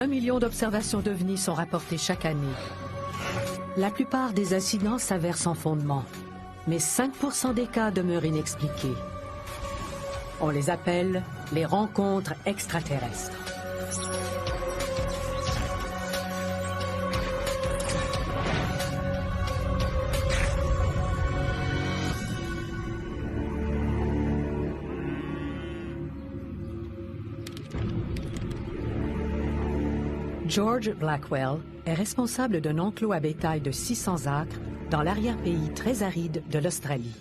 1 million d'observations d'OVNI sont rapportées chaque année. La plupart des incidents s'avèrent sans fondement, mais 5% des cas demeurent inexpliqués. On les appelle les rencontres extraterrestres. George Blackwell est responsable d'un enclos à bétail de 600 acres dans l'arrière-pays très aride de l'Australie.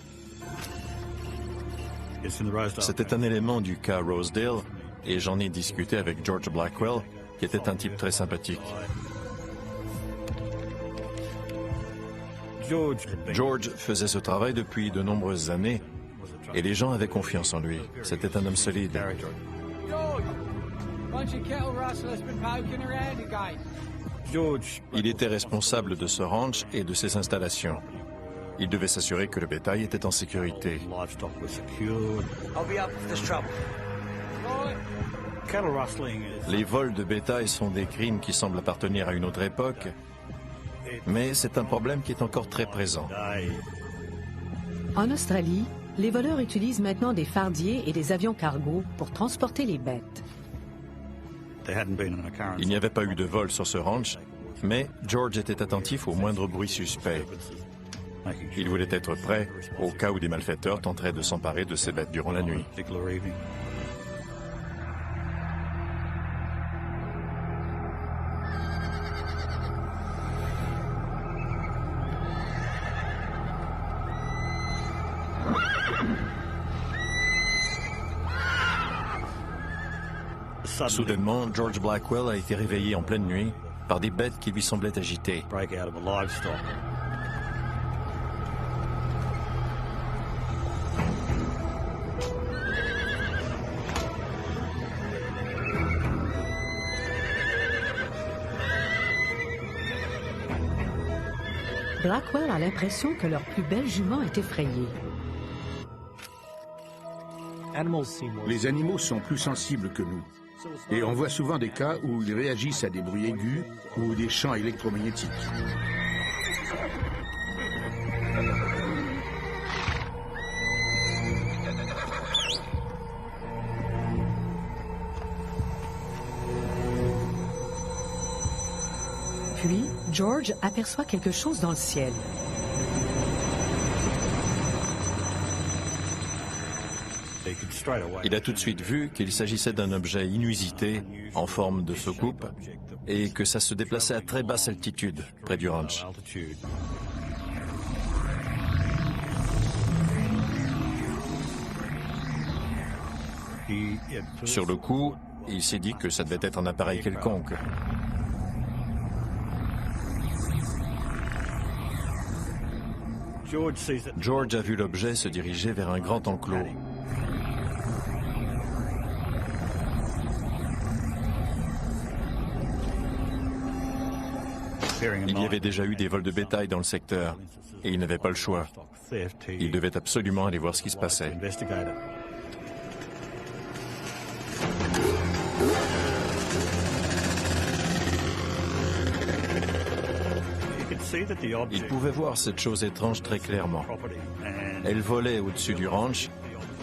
C'était un élément du cas Rosedale et j'en ai discuté avec George Blackwell, qui était un type très sympathique. George faisait ce travail depuis de nombreuses années et les gens avaient confiance en lui. C'était un homme solide. Il était responsable de ce ranch et de ses installations. Il devait s'assurer que le bétail était en sécurité. Les vols de bétail sont des crimes qui semblent appartenir à une autre époque, mais c'est un problème qui est encore très présent. En Australie, les voleurs utilisent maintenant des fardiers et des avions cargo pour transporter les bêtes. Il n'y avait pas eu de vol sur ce ranch, mais George était attentif au moindre bruit suspect. Il voulait être prêt au cas où des malfaiteurs tenteraient de s'emparer de ces bêtes durant la nuit. Soudainement, George Blackwell a été réveillé en pleine nuit par des bêtes qui lui semblaient agitées. Blackwell a l'impression que leur plus belle jument est effrayée. Les animaux sont plus sensibles que nous. Et on voit souvent des cas où ils réagissent à des bruits aigus ou des champs électromagnétiques. Puis, George aperçoit quelque chose dans le ciel. Il a tout de suite vu qu'il s'agissait d'un objet inusité, en forme de soucoupe, et que ça se déplaçait à très basse altitude, près du ranch. Sur le coup, il s'est dit que ça devait être un appareil quelconque. George a vu l'objet se diriger vers un grand enclos. Il y avait déjà eu des vols de bétail dans le secteur et il n'avait pas le choix. Il devait absolument aller voir ce qui se passait. Il pouvait voir cette chose étrange très clairement. Elle volait au-dessus du ranch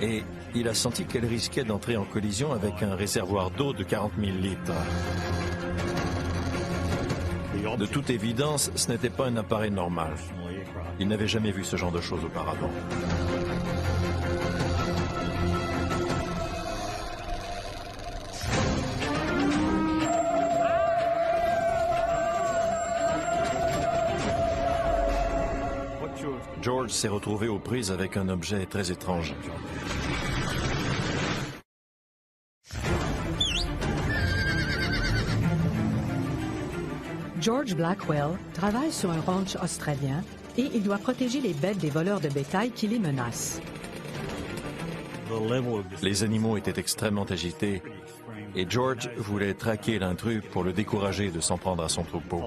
et il a senti qu'elle risquait d'entrer en collision avec un réservoir d'eau de 40 000 litres. De toute évidence, ce n'était pas un appareil normal. Il n'avait jamais vu ce genre de choses auparavant. George s'est retrouvé aux prises avec un objet très étrange. George Blackwell travaille sur un ranch australien et il doit protéger les bêtes des voleurs de bétail qui les menacent. Les animaux étaient extrêmement agités et George voulait traquer l'intrus pour le décourager de s'en prendre à son troupeau.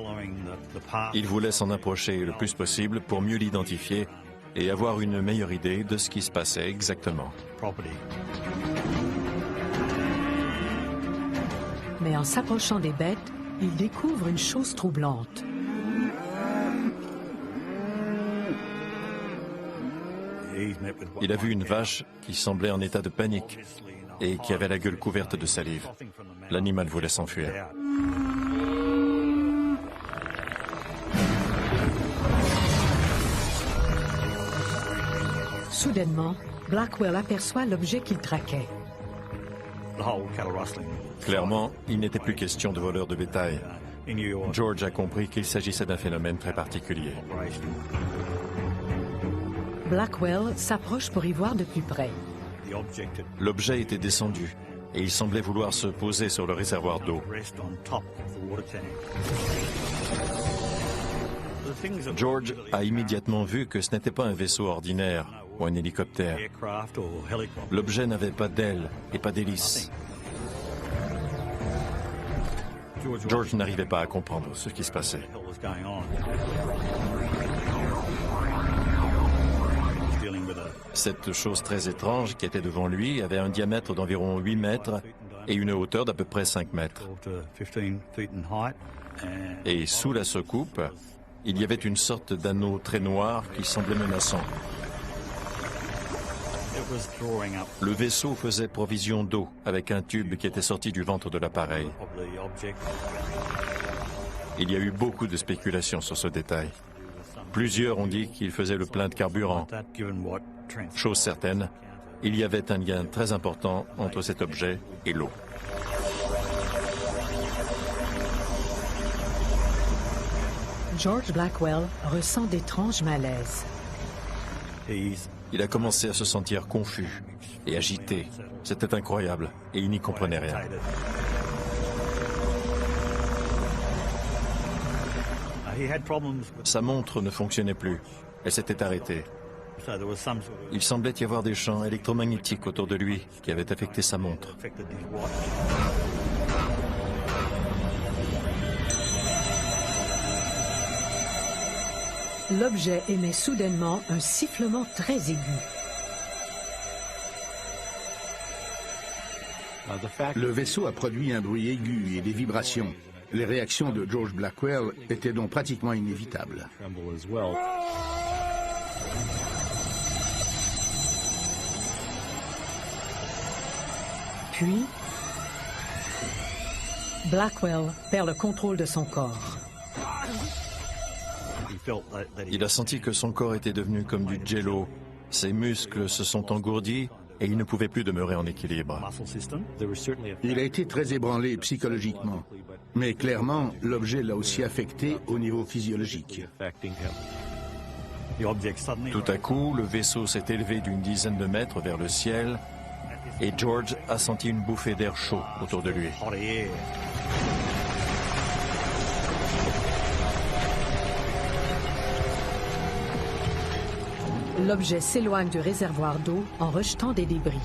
Il voulait s'en approcher le plus possible pour mieux l'identifier et avoir une meilleure idée de ce qui se passait exactement. Mais en s'approchant des bêtes, il découvre une chose troublante. Il a vu une vache qui semblait en état de panique et qui avait la gueule couverte de salive. L'animal voulait s'enfuir. Soudainement, Blackwell aperçoit l'objet qu'il traquait. Clairement, il n'était plus question de voleurs de bétail. George a compris qu'il s'agissait d'un phénomène très particulier. Blackwell s'approche pour y voir de plus près. L'objet était descendu et il semblait vouloir se poser sur le réservoir d'eau. George a immédiatement vu que ce n'était pas un vaisseau ordinaire ou un hélicoptère. L'objet n'avait pas d'ailes et pas d'hélices. George n'arrivait pas à comprendre ce qui se passait. Cette chose très étrange qui était devant lui avait un diamètre d'environ 8 mètres et une hauteur d'à peu près 5 mètres. Et sous la soucoupe, il y avait une sorte d'anneau très noir qui semblait menaçant. Le vaisseau faisait provision d'eau avec un tube qui était sorti du ventre de l'appareil. Il y a eu beaucoup de spéculations sur ce détail. Plusieurs ont dit qu'il faisait le plein de carburant. Chose certaine, il y avait un lien très important entre cet objet et l'eau. George Blackwell ressent d'étranges malaises. Il a commencé à se sentir confus et agité. C'était incroyable et il n'y comprenait rien. Sa montre ne fonctionnait plus. Elle s'était arrêtée. Il semblait y avoir des champs électromagnétiques autour de lui qui avaient affecté sa montre. L'objet émet soudainement un sifflement très aigu. Le vaisseau a produit un bruit aigu et des vibrations. Les réactions de George Blackwell étaient donc pratiquement inévitables. Puis, Blackwell perd le contrôle de son corps. Il a senti que son corps était devenu comme du jello. Ses muscles se sont engourdis et il ne pouvait plus demeurer en équilibre. Il a été très ébranlé psychologiquement, mais clairement, l'objet l'a aussi affecté au niveau physiologique. Tout à coup, le vaisseau s'est élevé d'une dizaine de mètres vers le ciel et George a senti une bouffée d'air chaud autour de lui. L'objet s'éloigne du réservoir d'eau en rejetant des débris.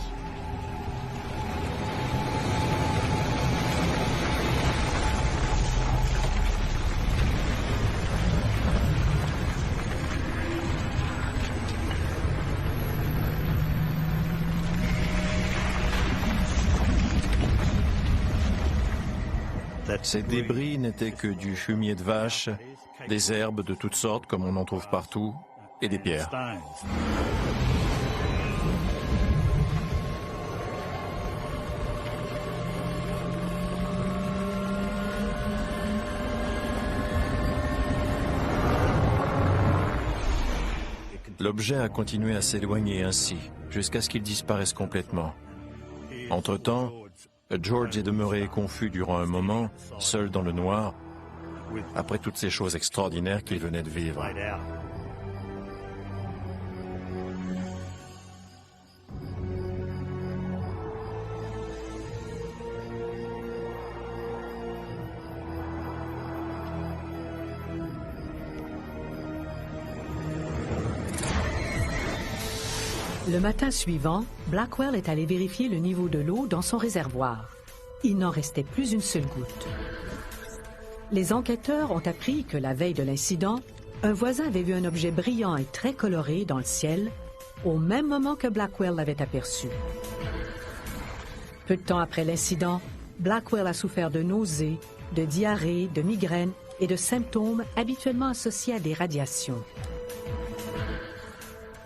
Ces débris n'étaient que du fumier de vache, des herbes de toutes sortes comme on en trouve partout, et des pierres. L'objet a continué à s'éloigner ainsi, jusqu'à ce qu'il disparaisse complètement. Entre-temps, George est demeuré confus durant un moment, seul dans le noir, après toutes ces choses extraordinaires qu'il venait de vivre. Le matin suivant, Blackwell est allé vérifier le niveau de l'eau dans son réservoir. Il n'en restait plus une seule goutte. Les enquêteurs ont appris que la veille de l'incident, un voisin avait vu un objet brillant et très coloré dans le ciel au même moment que Blackwell l'avait aperçu. Peu de temps après l'incident, Blackwell a souffert de nausées, de diarrhée, de migraines et de symptômes habituellement associés à des radiations.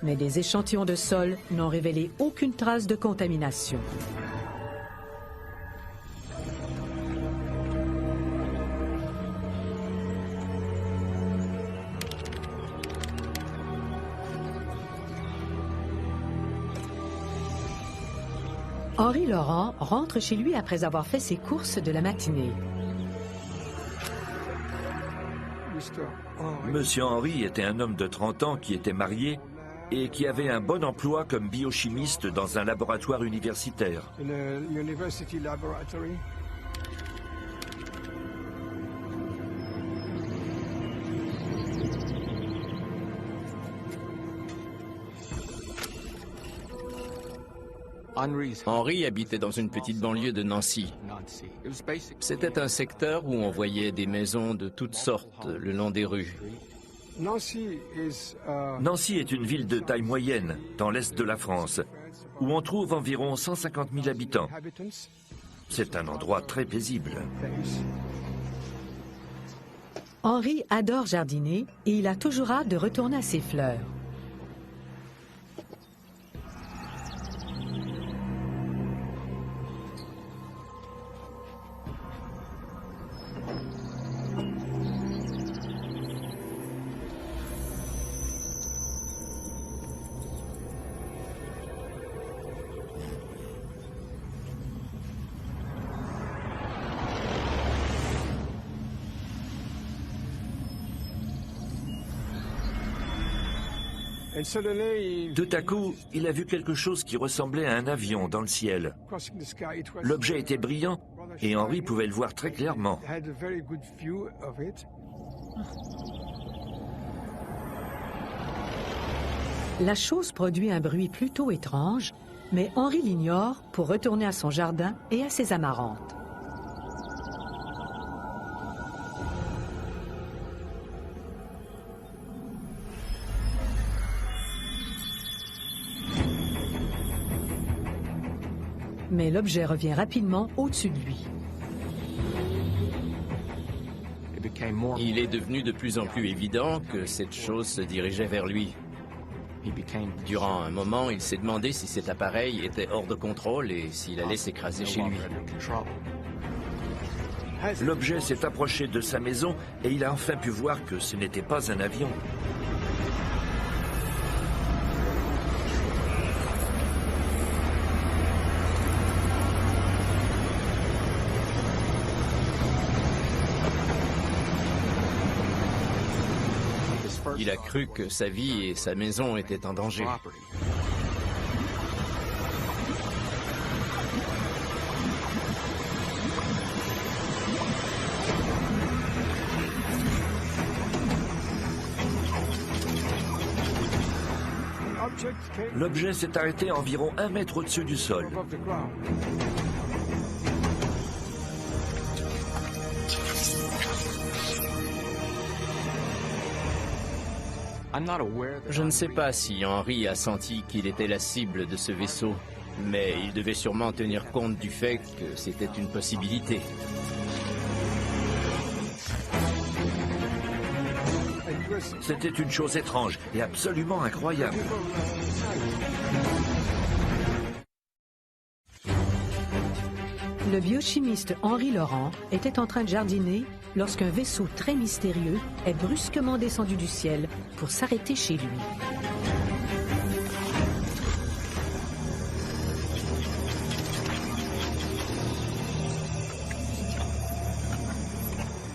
Mais des échantillons de sol n'ont révélé aucune trace de contamination. Henri Laurent rentre chez lui après avoir fait ses courses de la matinée. Monsieur Henri était un homme de 30 ans qui était marié et qui avait un bon emploi comme biochimiste dans un laboratoire universitaire. Henri habitait dans une petite banlieue de Nancy. C'était un secteur où on voyait des maisons de toutes sortes le long des rues. Nancy est une ville de taille moyenne, dans l'est de la France, où on trouve environ 150 000 habitants. C'est un endroit très paisible. Henri adore jardiner et il a toujours hâte de retourner à ses fleurs. Tout à coup, il a vu quelque chose qui ressemblait à un avion dans le ciel. L'objet était brillant et Henri pouvait le voir très clairement. La chose produit un bruit plutôt étrange, mais Henri l'ignore pour retourner à son jardin et à ses amarantes. Mais l'objet revient rapidement au-dessus de lui. Il est devenu de plus en plus évident que cette chose se dirigeait vers lui. Durant un moment, il s'est demandé si cet appareil était hors de contrôle et s'il allait s'écraser chez lui. L'objet s'est approché de sa maison et il a enfin pu voir que ce n'était pas un avion. Il a cru que sa vie et sa maison étaient en danger. L'objet s'est arrêté à environ 1 mètre au-dessus du sol. Je ne sais pas si Henri a senti qu'il était la cible de ce vaisseau, mais il devait sûrement tenir compte du fait que c'était une possibilité. C'était une chose étrange et absolument incroyable. Le biochimiste Henri Laurent était en train de jardiner lorsqu'un vaisseau très mystérieux est brusquement descendu du ciel pour s'arrêter chez lui.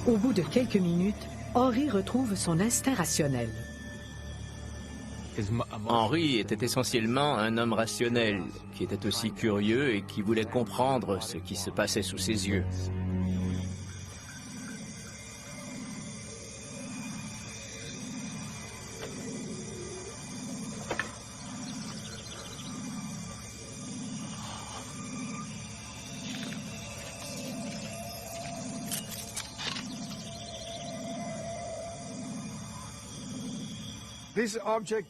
Au bout de quelques minutes, Henri retrouve son instinct rationnel. Henri était essentiellement un homme rationnel, qui était aussi curieux et qui voulait comprendre ce qui se passait sous ses yeux.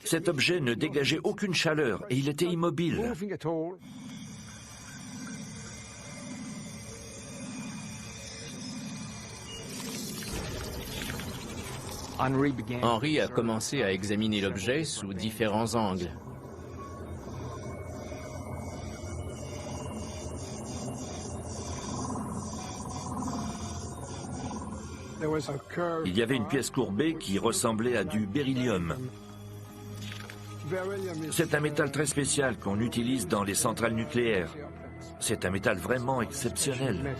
Cet objet ne dégageait aucune chaleur et il était immobile. Henry a commencé à examiner l'objet sous différents angles. Il y avait une pièce courbée qui ressemblait à du beryllium. C'est un métal très spécial qu'on utilise dans les centrales nucléaires. C'est un métal vraiment exceptionnel.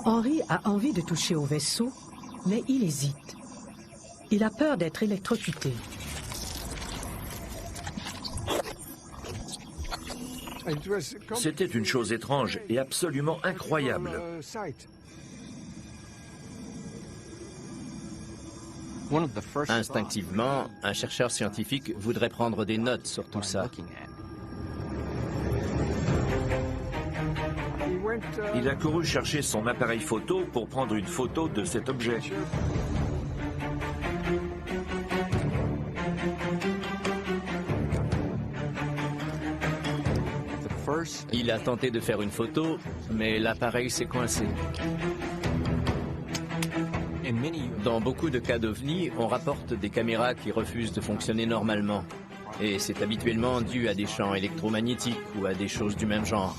Henry a envie de toucher au vaisseau, mais il hésite. Il a peur d'être électrocuté. C'était une chose étrange et absolument incroyable. Instinctivement, un chercheur scientifique voudrait prendre des notes sur tout ça. Il a couru chercher son appareil photo pour prendre une photo de cet objet. Il a tenté de faire une photo, mais l'appareil s'est coincé. Dans beaucoup de cas d'OVNI, on rapporte des caméras qui refusent de fonctionner normalement. Et c'est habituellement dû à des champs électromagnétiques ou à des choses du même genre.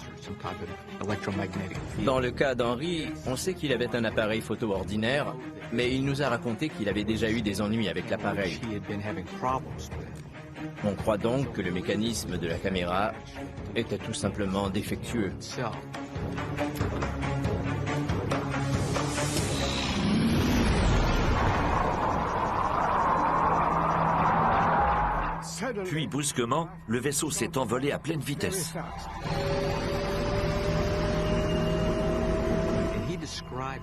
Dans le cas d'Henry, on sait qu'il avait un appareil photo ordinaire, mais il nous a raconté qu'il avait déjà eu des ennuis avec l'appareil. On croit donc que le mécanisme de la caméra était tout simplement défectueux. Puis, brusquement, le vaisseau s'est envolé à pleine vitesse.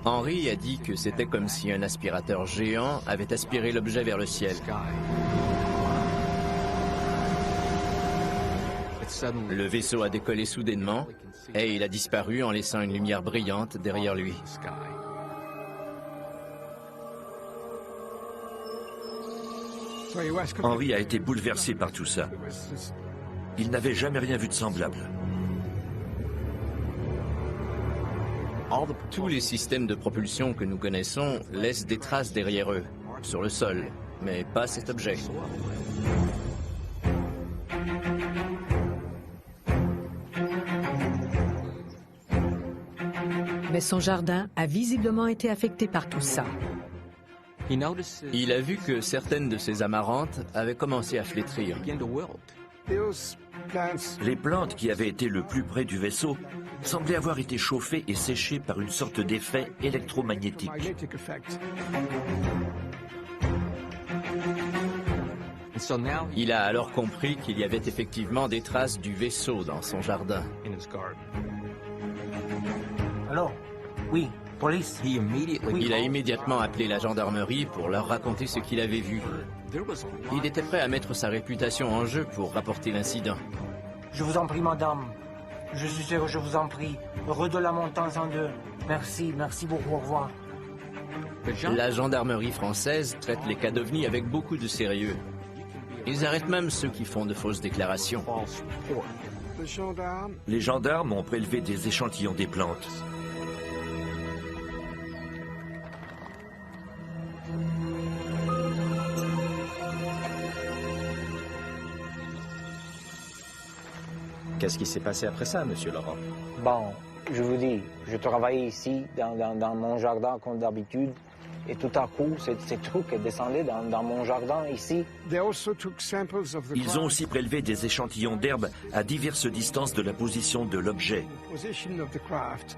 Henry a dit que c'était comme si un aspirateur géant avait aspiré l'objet vers le ciel. Le vaisseau a décollé soudainement et il a disparu en laissant une lumière brillante derrière lui. Henry a été bouleversé par tout ça. Il n'avait jamais rien vu de semblable. Tous les systèmes de propulsion que nous connaissons laissent des traces derrière eux, sur le sol, mais pas cet objet. Mais son jardin a visiblement été affecté par tout ça. Il a vu que certaines de ses amarantes avaient commencé à flétrir. Les plantes qui avaient été le plus près du vaisseau semblaient avoir été chauffées et séchées par une sorte d'effet électromagnétique. Il a alors compris qu'il y avait effectivement des traces du vaisseau dans son jardin. Alors, oui, police. Il a immédiatement appelé la gendarmerie pour leur raconter ce qu'il avait vu. Il était prêt à mettre sa réputation en jeu pour rapporter l'incident. Je vous en prie, madame. Je suis sûr, je vous en prie. Heureux de la montance en deux. Merci, merci beaucoup, au revoir. La gendarmerie française traite les cas d'OVNI avec beaucoup de sérieux. Ils arrêtent même ceux qui font de fausses déclarations. Les gendarmes ont prélevé des échantillons des plantes. Qu'est-ce qui s'est passé après ça, monsieur Laurent? Bon, je vous dis, je travaillais ici, dans mon jardin comme d'habitude, et tout à coup, ces trucs descendaient dans mon jardin ici. Ils ont aussi prélevé des échantillons d'herbes à diverses distances de la position de l'objet.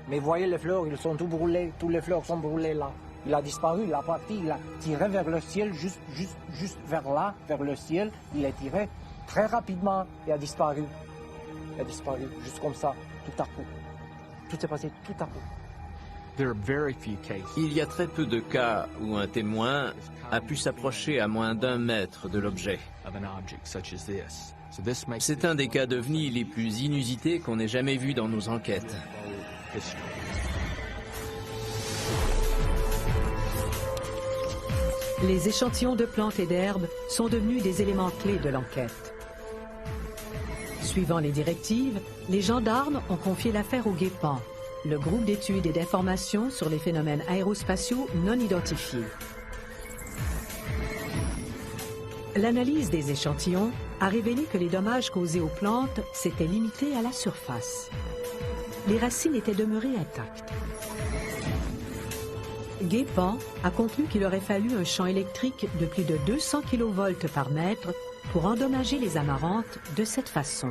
Mais voyez les fleurs, ils sont tout brûlés, tous les fleurs sont brûlées là. Il a disparu, il a parti, il a tiré vers le ciel, juste vers là, vers le ciel. Il a tiré très rapidement et a disparu. Il a disparu, juste comme ça, tout à coup. Tout s'est passé tout à coup. Il y a très peu de cas où un témoin a pu s'approcher à moins d'1 mètre de l'objet. C'est un des cas d'OVNI les plus inusités qu'on ait jamais vus dans nos enquêtes. Les échantillons de plantes et d'herbes sont devenus des éléments clés de l'enquête. Suivant les directives, les gendarmes ont confié l'affaire aux guet-apens, le groupe d'études et d'informations sur les phénomènes aérospatiaux non identifiés. L'analyse des échantillons a révélé que les dommages causés aux plantes s'étaient limités à la surface. Les racines étaient demeurées intactes. Guépant a conclu qu'il aurait fallu un champ électrique de plus de 200 kV par mètre pour endommager les amarantes de cette façon,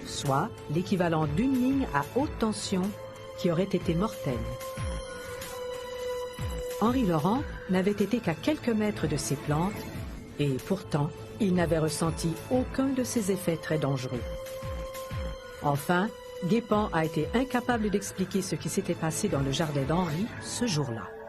soit l'équivalent d'une ligne à haute tension qui aurait été mortelle. Henri Laurent n'avait été qu'à quelques mètres de ces plantes et pourtant, il n'avait ressenti aucun de ces effets très dangereux. Enfin, Guépant a été incapable d'expliquer ce qui s'était passé dans le jardin d'Henri ce jour-là.